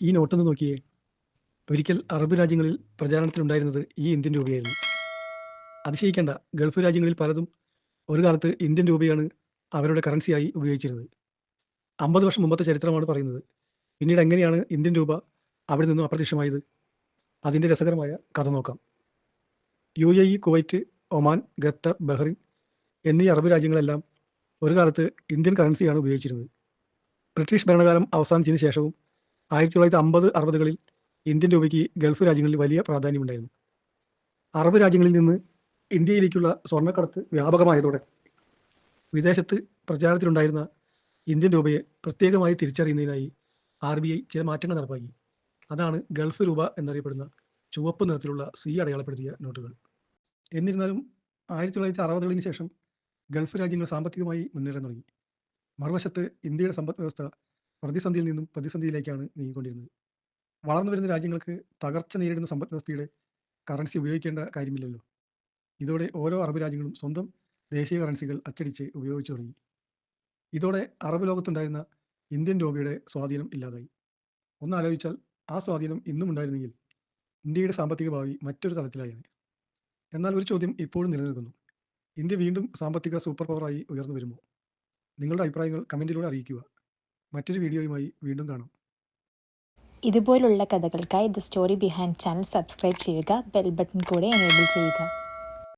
ഈ നോട്ടൊന്ന് നോക്കിയേ. ഒരിക്കൽ അറബ് രാജ്യങ്ങളിൽ പ്രചാരണത്തിലുണ്ടായിരുന്നത് ഈ ഇന്ത്യൻ രൂപയായിരുന്നു. അതിശയിക്കേണ്ട, ഗൾഫ് രാജ്യങ്ങളിൽ പലതും ഒരു കാലത്ത് ഇന്ത്യൻ രൂപയാണ് അവരുടെ കറൻസിയായി ഉപയോഗിച്ചിരുന്നത്. 50 വർഷം മുമ്പത്തെ ചരിത്രമാണ് പറയുന്നത്. പിന്നീട് എങ്ങനെയാണ് ഇന്ത്യൻ രൂപ അവിടെ നിന്നും അപ്രത്യക്ഷമായത്? അതിൻ്റെ രസകരമായ കഥ നോക്കാം. UAE, Kuwait, Oman, Qatar, Bahrain എന്നീ അറബ് രാജ്യങ്ങളെല്ലാം ഒരു കാലത്ത് ഇന്ത്യൻ കറൻസിയാണ് ഉപയോഗിച്ചിരുന്നത്. ബ്രിട്ടീഷ് ഭരണകാലം അവസാനിച്ചതിന് ശേഷവും 1950-60കളിൽ ഇന്ത്യൻ രൂപയ്ക്ക് ഗൾഫ് രാജ്യങ്ങളിൽ വലിയ പ്രാധാന്യമുണ്ടായിരുന്നു. അറബ് രാജ്യങ്ങളിൽ നിന്ന് ഇന്ത്യയിലേക്കുള്ള സ്വർണ്ണക്കടത്ത് വ്യാപകമായതോടെ വിദേശത്ത് പ്രചാരത്തിലുണ്ടായിരുന്ന ഇന്ത്യൻ രൂപയെ പ്രത്യേകമായി തിരിച്ചറിയുന്നതിനായി RBI ചില മാറ്റങ്ങൾ നടപ്പാക്കി. അതാണ് ഗൾഫ് രൂപ എന്നറിയപ്പെടുന്ന ചുവപ്പ് നിറത്തിലുള്ള C അടയാളപ്പെടുത്തിയ നോട്ടുകൾ. എന്നിരുന്നാലും 1960കളിന് ശേഷം ഗൾഫ് രാജ്യങ്ങൾ സാമ്പത്തികമായി മുന്നേറാൻ തുടങ്ങി. മറുവശത്ത് ഇന്ത്യയുടെ സമ്പദ് വ്യവസ്ഥ പ്രതിസന്ധിയിൽ നിന്നും പ്രതിസന്ധിയിലേക്കാണ് നീങ്ങിക്കൊണ്ടിരുന്നത്. വളർന്നു വരുന്ന രാജ്യങ്ങൾക്ക് തകർച്ച നേരിടുന്ന സമ്പദ് വ്യവസ്ഥയുടെ കറൻസി ഉപയോഗിക്കേണ്ട കാര്യമില്ലല്ലോ. ഇതോടെ ഓരോ അറബ് രാജ്യങ്ങളും സ്വന്തം ദേശീയ കറൻസികൾ അച്ചടിച്ച് ഉപയോഗിച്ചു തുടങ്ങി. ഇതോടെ അറബ് ലോകത്തുണ്ടായിരുന്ന ഇന്ത്യൻ രൂപയുടെ സ്വാധീനം ഇല്ലാതായി. ഒന്നാലോചിച്ചാൽ ആ സ്വാധീനം ഇന്നും ഉണ്ടായിരുന്നെങ്കിൽ ഇന്ത്യയുടെ സാമ്പത്തിക ഭാവി മറ്റൊരു തലത്തിലായേനെ. എന്നാൽ ഒരു ചോദ്യം ഇപ്പോഴും നിലനിൽക്കുന്നു. ഇന്ത്യ വീണ്ടും സാമ്പത്തിക സൂപ്പർ പവറായി ഉയർന്നു വരുമോ? നിങ്ങളുടെ അഭിപ്രായങ്ങൾ കമൻറ്റിലൂടെ അറിയിക്കുക. മറ്റൊരു വീഡിയോയുമായി വീണ്ടും കാണാം. ഇതുപോലുള്ള കഥകൾക്കായി the story behind channel subscribe ചെയ്യുക, ബെൽ ബട്ടൺ കൂടെ എനേബിൾ ചെയ്യുക.